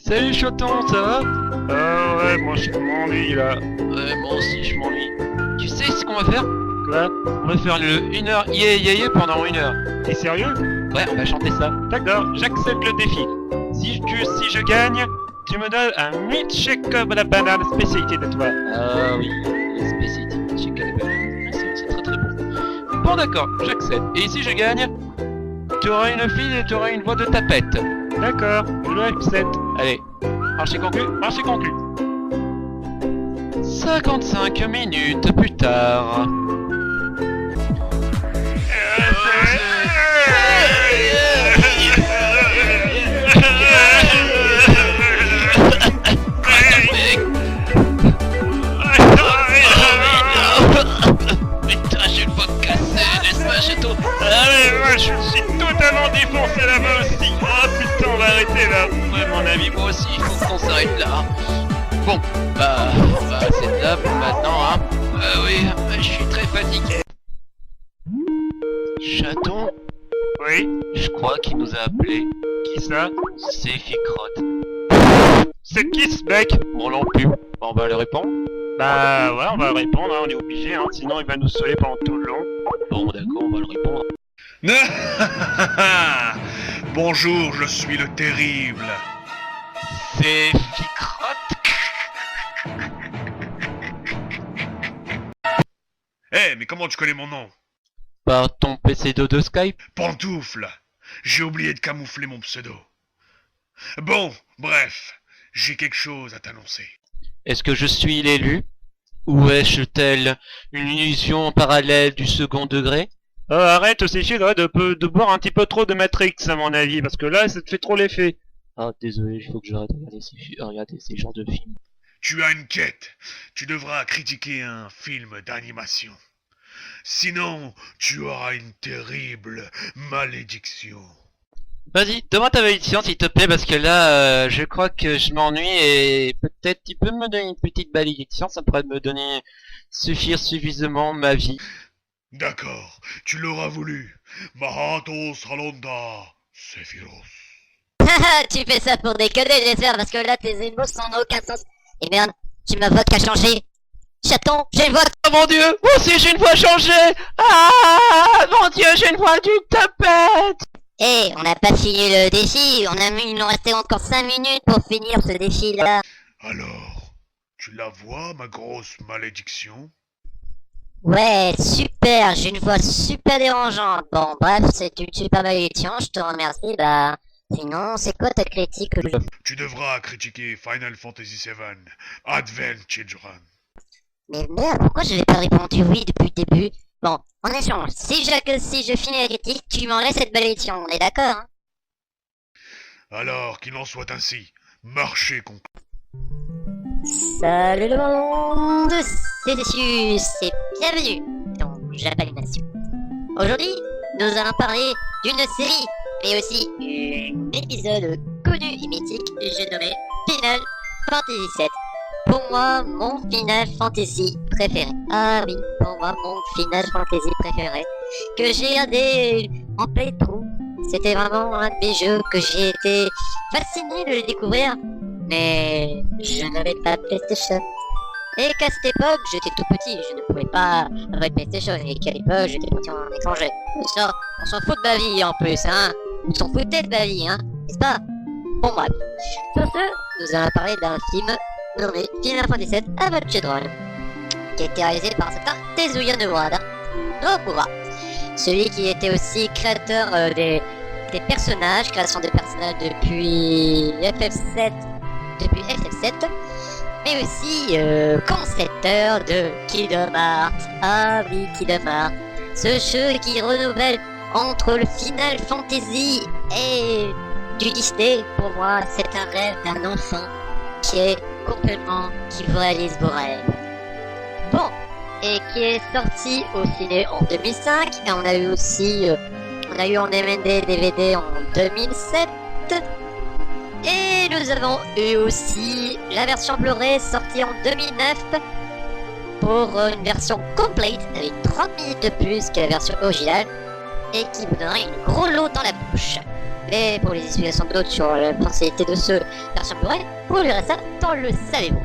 Salut Choton, ça va? Ah ouais, moi je m'ennuie là. Ouais, moi aussi je m'ennuie. Tu sais ce qu'on va faire? Quoi? On va faire le 1 heure yeah yeah yeah pendant 1 heure. T'es sérieux? Ouais, on va chanter ça. D'accord, j'accepte le défi. Si je gagne, tu me donnes un milkshake comme la banane, spécialité de toi. Ah oui, les spécialités chez Calabria. C'est très très bon. Bon d'accord, j'accepte. Et si je gagne, tu auras une fille et tu auras une voix de tapette. D'accord, je l'accepte. Allez, marché conclu? Marché conclu. 55 minutes plus tard. Putain, j'ai une voix cassée, n'est-ce pas, Chateau? Allez, moi je suis totalement défoncé là-bas aussi. Oh putain, on va arrêter là. Ouais, mon ami, moi aussi, il faut qu'on s'arrête là. Bon, bah, c'est là pour maintenant, hein. Oui, je suis très fatigué. Chaton, Oui, je crois qu'il nous a appelé. qui ça? C'est Ficrotte. C'est qui ce mec? Bon, non plus. Bon, on va le répondre. Bah ouais, on va répondre, hein, on est obligé, hein, sinon il va nous saouler pendant tout le long. Bon, d'accord, on va le répondre. Bonjour, je suis le terrible. C'est Ficrotte. Eh, mais comment tu connais mon nom? Par ton PC2 de Skype. Pantoufle. J'ai oublié de camoufler mon pseudo. Bon, bref, j'ai quelque chose à t'annoncer. Est-ce que je suis l'élu? Ou est-ce telle une illusion parallèle du second degré? Arrête aussi, de boire un petit peu trop de Matrix à mon avis, parce que là ça te fait trop l'effet. Ah, désolé, il faut que j'arrête de regarder ces genres de films. Tu as une quête. Tu devras critiquer un film d'animation. Sinon, tu auras une terrible malédiction. Vas-y, donne-moi ta malédiction s'il te plaît, parce que là, je crois que je m'ennuie et peut-être tu peux me donner une petite malédiction, ça pourrait me donner suffire suffisamment ma vie. D'accord, tu l'auras voulu. Mahatos Halonda Sephiroth. Tu fais ça pour déconner, j'espère, parce que là, tes émotions n'ont aucun sens. Et merde, j'ai ma voix qui a changé. Chaton, j'ai une voix... Oh mon dieu, moi aussi j'ai une voix changée. Ah, mon dieu, j'ai une voix du tapette. Eh, on n'a pas fini le défi, il nous restait encore 5 minutes pour finir ce défi-là. Alors, tu la vois, ma grosse malédiction? Ouais, super, j'ai une voix super dérangeante. Bon, bref, c'est une super malédiction, je te remercie, bah... Sinon, c'est quoi ta critique? Tu devras critiquer Final Fantasy VII Advent Children. Mais merde, pourquoi je n'avais pas répondu oui depuis le début? Bon, en échange, si je finis la critique, tu m'enlèves cette malédiction, on est d'accord, hein? Alors qu'il en soit ainsi, marchez conclu. Salut le monde, c'est Decius et bienvenue dans Japan Nation. Aujourd'hui, nous allons parler d'une série, mais aussi d'un épisode connu et mythique, j'ai nommé Final Fantasy VII. Pour moi, mon Final Fantasy préféré. Ah oui, pour moi, mon Final Fantasy préféré. Que j'ai regardé en playthrough. C'était vraiment un de mes jeux que j'ai été fasciné de le découvrir. Mais je n'avais pas de PlayStation. Et qu'à cette époque, j'étais tout petit, je ne pouvais pas avoir de PlayStation. Et qu'à l'époque, j'étais parti en étranger. Ça, on s'en fout de ma vie en plus, hein. On s'en foutait de ma vie, hein. N'est-ce pas? Bon bref. Sur ce, nous allons parler d'un film nommé Final Fantasy VII Advent Children, qui a été réalisé par un certain Tezuya Nomura. Celui qui était aussi créateur des personnages, création des personnages depuis FF7, mais aussi concepteur de Kingdom Hearts. Ah oui, Kingdom Hearts. Ce jeu qui renouvelle entre le Final Fantasy et du Disney. Pour moi, c'est un rêve d'un enfant qui réalise vos rêves. Bon, et qui est sorti au ciné en 2005, et on a eu aussi, on a eu en DVD, DVD en 2007, et nous avons eu aussi la version Blu-ray sortie en 2009, pour une version complète, avec 30 minutes de plus que la version originale, et qui vous donnera une gros lot dans la bouche. Et pour les explications d'autres sur la fonctionnalité de ce version Blu-ray, vous lirez ça dans le savez-vous.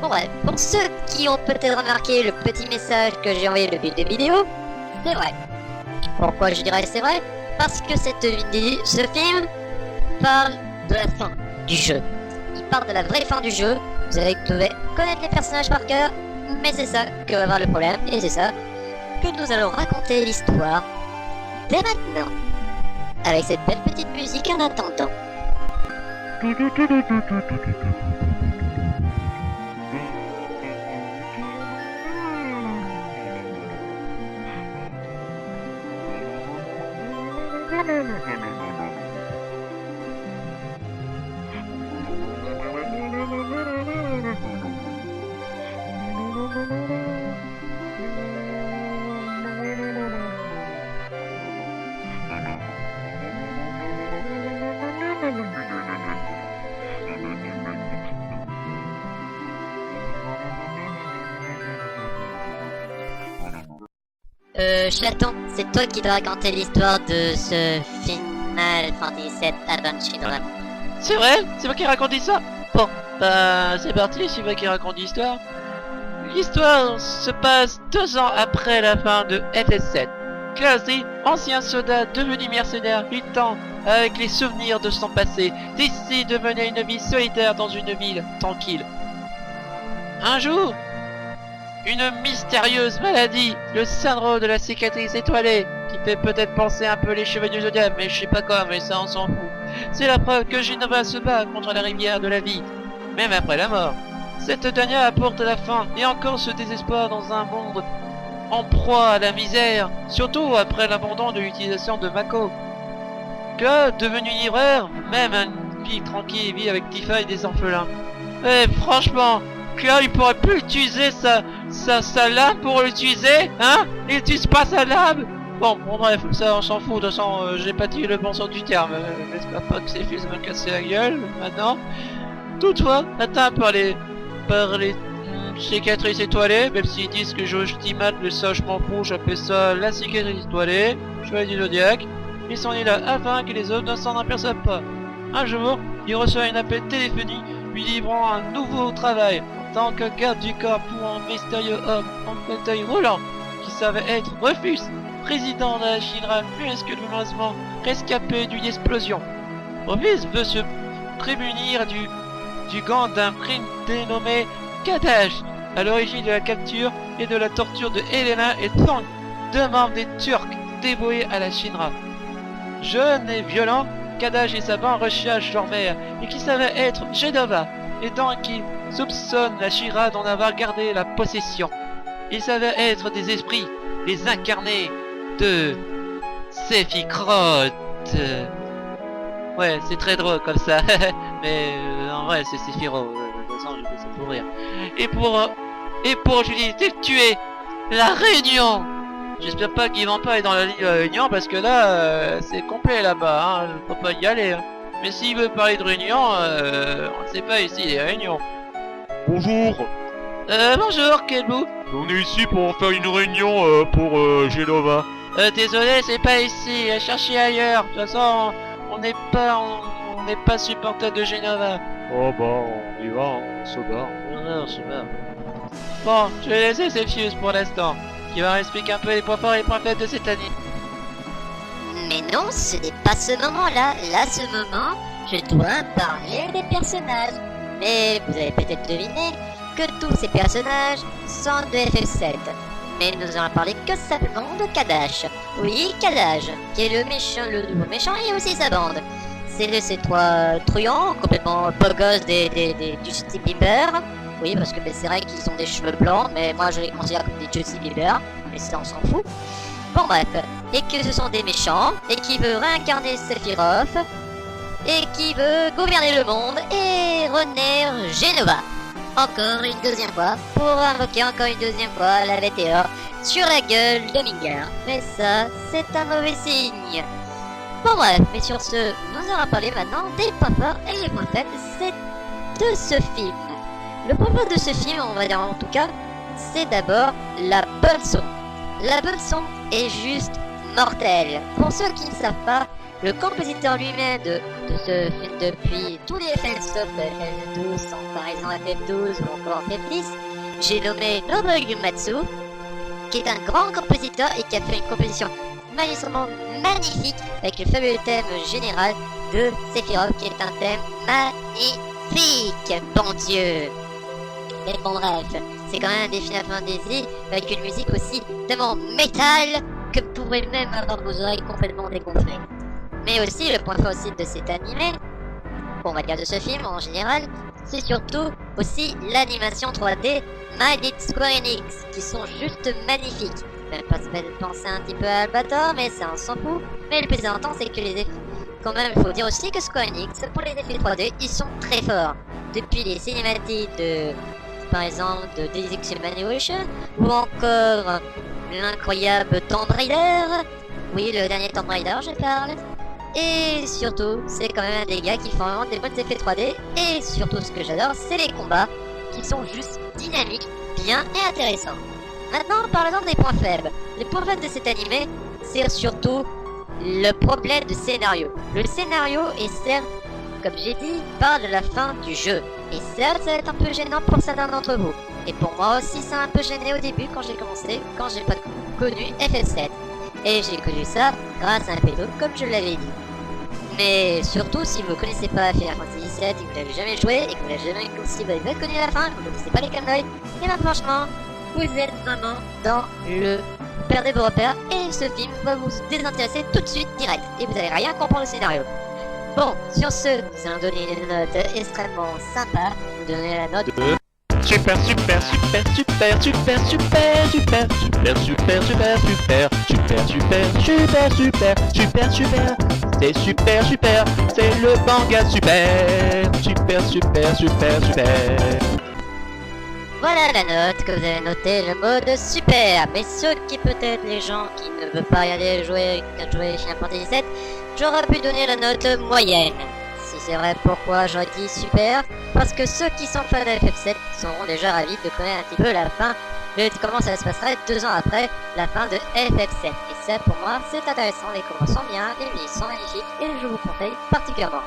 Bon bref, pour ceux qui ont peut-être remarqué le petit message que j'ai envoyé depuis des vidéos, c'est vrai. Pourquoi je dirais c'est vrai? Parce que ce film parle de la fin du jeu. Il parle de la vraie fin du jeu. Vous devez connaître les personnages par cœur, mais c'est ça que va avoir le problème, et c'est ça que nous allons raconter l'histoire dès maintenant. Avec cette belle petite musique en attendant. Chaton, c'est toi qui dois raconter l'histoire de ce Final Fantasy VII Adventure. C'est vrai? C'est moi qui raconte ça? Bon, bah c'est parti, c'est moi qui raconte l'histoire. L'histoire se passe 2 ans après la fin de FF7. Clancy, ancien soldat devenu mercenaire, luttant avec les souvenirs de son passé, décide de mener une vie solitaire dans une ville tranquille. Un jour, une mystérieuse maladie, le syndrome de la cicatrice étoilée, qui fait peut-être penser un peu les cheveux du Zodiac, mais je sais pas quoi, mais ça on s'en fout. C'est la preuve que Jenova se bat contre la rivière de la vie, même après la mort. Cette dernière apporte la faim et encore ce désespoir dans un monde en proie à la misère, surtout après l'abandon de l'utilisation de Mako. Que, devenu livreur, même une vie tranquille vit avec Tifa et des orphelins. Eh, franchement, là il pourrait plus utiliser sa lame pour l'utiliser, hein? Il utilise pas sa lame. Bon, bref, ça on s'en fout, de toute façon j'ai pas dit le bon sens du terme. J'espère pas que ces fils me casser la gueule maintenant. Toutefois, atteint par les cicatrices étoilées, même s'ils disent que je mal, mais ça je m'en fous, j'appelle ça la cicatrice étoilée, chevalier du Zodiac. Ils sont nés là afin que les autres ne s'en aperçoivent pas. Un jour, il reçoit un appel téléphonique lui livrant un nouveau travail en tant que garde du corps pour un mystérieux homme en fauteuil roulant qui savait être Rufus, président de la Shinra, miraculeusement rescapé d'une explosion. Rufus veut se prémunir du gant d'un crime dénommé Kadash, à l'origine de la capture et de la torture de Helena et Tang, 2 membres des Turcs dévoués à la Shinra. Jeune et violent, Kadash et sa bande recherchent leur mère, et qui savait être Jenova, et donc qui soupçonne la Shinra d'en avoir gardé la possession. Ils savaient être des esprits, les incarnés de Sephiroth. Ouais, c'est très drôle comme ça, mais en vrai c'est Sephiroth, de toute façon je peux ça pour rire. Et pour Julie, tuer la Réunion. J'espère pas qu'ils vont pas aller dans la ligne de la Réunion parce que là c'est complet là-bas, hein, faut pas y aller. Hein. Mais s'il veut parler de Réunion, on ne sait pas ici les Réunions. Bonjour. Bonjour Kelbou. On est ici pour faire une réunion pour Genova. Désolé, c'est pas ici, cherchez ailleurs. De toute façon, on n'est pas supporter de Genova. Oh bah on y va, on se barre. Ouais, on se barre. Bon, je vais laisser Cepheus pour l'instant, qui va expliquer un peu les points forts et les points faibles de cette année. Mais non, ce n'est pas ce moment-là. Là, ce moment, je dois parler des personnages. Mais vous avez peut-être deviné que tous ces personnages sont de FF7. Mais nous allons parler que simplement de Kadash. Oui, Kadash, qui est le nouveau méchant et aussi sa bande. C'est de ces 3 truands complètement beaux gosses du Justin Bieber. Oui, parce que c'est vrai qu'ils ont des cheveux blancs, mais moi je les considère comme des Justin Bieber. Mais ça, on s'en fout. Bon bref, et que ce sont des méchants, et qui veut réincarner Sephiroth, et qui veut gouverner le monde, et renaître Genova. Encore une deuxième fois, pour invoquer encore une deuxième fois la météore sur la gueule de Minger. Mais ça, c'est un mauvais signe. Bon bref, mais sur ce, nous allons parler maintenant des points forts et les points faibles de ce film. Le point fort de ce film, on va dire en tout cas, c'est d'abord la bande son. La bande son est juste mortelle. Pour ceux qui ne savent pas, Le compositeur lui-même de ce film depuis tous les FF sauf FF12, en comparaison FF12 ou encore FF10, j'ai nommé Nobuo Uematsu, qui est un grand compositeur et qui a fait une composition magistralement magnifique avec le fabuleux thème général de Sephiroth, qui est un thème magnifique, bon Dieu. Mais bon bref, c'est quand même un défi Final Fantasy avec une musique aussi tellement métal que vous pourrez même avoir vos oreilles complètement dégonflées. Mais aussi, le point fort aussi de cet animé, on va dire de ce film en général, c'est surtout aussi l'animation 3D made in Square Enix, qui sont juste magnifiques. Même pas se fait penser un petit peu à Albator, mais ça on s'en fout. Mais le plus important, c'est que les effets... Quand même, il faut dire aussi que Square Enix, pour les effets 3D, ils sont très forts. Depuis les cinématiques de... par exemple, de Deus Ex Manipulation, ou encore l'incroyable Tomb Raider. Oui, le dernier Tomb Raider, je parle. Et surtout, c'est quand même un des gars qui font vraiment des bons effets 3D. Et surtout, ce que j'adore, c'est les combats qui sont juste dynamiques, bien et intéressants. Maintenant, parlons des points faibles. Les points faibles de cet animé, c'est surtout le problème de scénario. Le scénario est certes, comme j'ai dit, parle de la fin du jeu. Et certes, ça va être un peu gênant pour certains d'entre vous. Et pour moi aussi, ça m'a un peu gêné au début quand j'ai commencé, quand j'ai pas connu FF7. Et j'ai connu ça grâce à un pédo, comme je l'avais dit. Mais surtout, si vous connaissez pas Final Fantasy VII et que vous l'avez jamais joué, et que vous l'avez jamais si vous avez connu la fin, que vous ne connaissez pas les clins d'œil, et bien franchement, vous êtes vraiment dans le... Vous perdez vos repères, et ce film va vous désintéresser tout de suite, direct. Et vous n'allez rien comprendre au scénario. Bon, sur ce, nous allons donner une note extrêmement sympa. Vous donnez la note... Super, super, super, super, super, super, super, super, super, super, super, super, super, super, super, super, super, c'est super, super, c'est le manga super, super, super, super, super. Voilà la note que vous avez noté le mode super. Mais ceux qui peut-être les gens qui ne veulent pas y aller jouer Final Fantasy VII, j'aurais pu donner la note moyenne. Si c'est vrai, pourquoi j'aurais dit super? Parce que ceux qui sont fans de FF7 seront déjà ravis de connaître un petit peu la fin de comment ça se passerait 2 ans après la fin de FF7. Et ça pour moi c'est intéressant, les combats sont bien, les musiques sont magnifiques et je vous conseille particulièrement.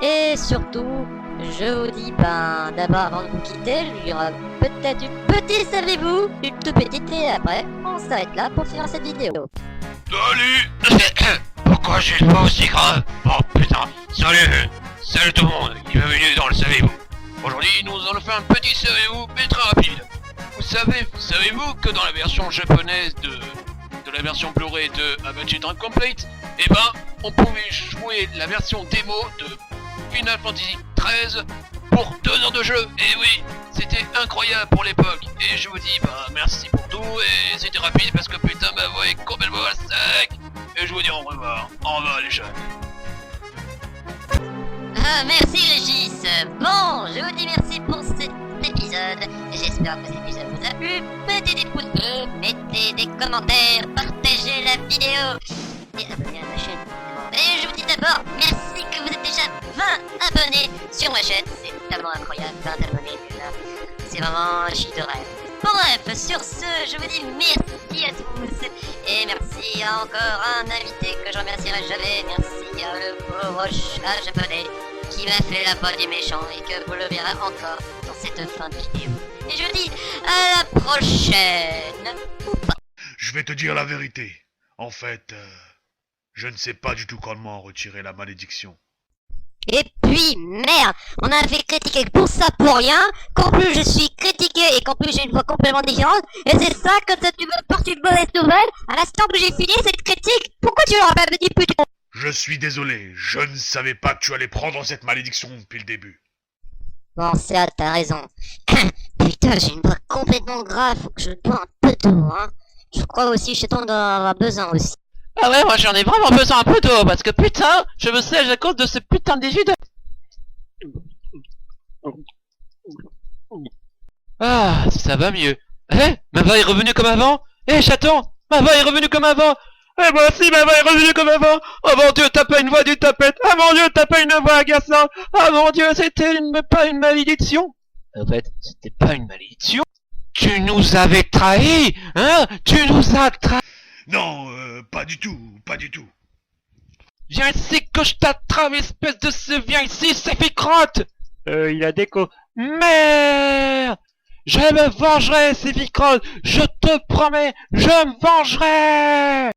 Et surtout, je vous dis, d'abord avant de vous quitter, il y aura peut-être une petite, savez-vous, une toute petite, et après, on s'arrête là pour finir cette vidéo. Salut. Pourquoi j'ai le voix aussi grave? Oh putain. Salut tout le monde. Bienvenue dans le savez-vous. Aujourd'hui, nous allons faire un petit savez-vous, mais très rapide. Savez-vous que dans la version japonaise de la version Blu-ray de Avenged Complete, on pouvait jouer la version démo de Final Fantasy XIII pour 2 heures de jeu. Et oui, c'était incroyable pour l'époque. Et je vous dis merci pour tout. Et c'était rapide parce que putain ma voix est complètement à sec. Et je vous dis au revoir. Au revoir les jeunes. Ah, merci Régis. Bon, je vous dis merci pour cet épisode. J'espère que cet épisode vous a plu. Mettez des pouces bleus, mettez des commentaires, partagez la vidéo et abonnez à ma chaîne. Et je vous dis d'abord merci que vous êtes déjà 20 abonnés sur ma chaîne. C'est tellement incroyable, 20 abonnés déjà. C'est vraiment un chiffre de rêve. Bon bref, sur ce, je vous dis merci à tous. Et merci à encore un invité que je remercierai jamais. Merci à le pauvre chat japonais qui m'a fait la voix du méchant et que vous le verrez encore dans cette fin de vidéo. Et je vous dis à la prochaine. Je vais te dire la vérité. En fait, je ne sais pas du tout comment retirer la malédiction. Et puis, merde, on a fait critiquer pour ça pour rien, qu'en plus je suis critiqué et qu'en plus j'ai une voix complètement différente, et c'est ça que tu me portes une mauvaise nouvelle à l'instant que j'ai fini cette critique. Pourquoi tu l'auras pas dit plus tôt? Je suis désolé, je ne savais pas que tu allais prendre cette malédiction depuis le début. Bon, ça, t'as raison. Putain, j'ai une voix complètement grave, faut que je bois un peu d'eau, hein. Je crois aussi que je t'en dois avoir besoin aussi. Ah ouais, moi j'en ai vraiment besoin un peu d'eau, parce que putain, je me sèche à cause de ce putain de défi de... Ah, ça va mieux. Ma voix est revenue comme avant. Chaton, ma voix est revenue comme avant. Moi aussi, ma voix est revenue comme avant. Oh mon dieu, t'as pas une voix du tapette. Ah mon dieu, t'as pas une voix agaçante. Ah mon dieu, c'était pas une malédiction. En fait, c'était pas une malédiction. Tu nous avais trahis, hein? Tu nous as trahis. Non, pas du tout, pas du tout. Viens ici que je t'attrape, espèce de ce... Viens ici, Séphicrotte. Il a déco. Merde. Je me vengerai, Séphicrotte. Je te promets, je me vengerai.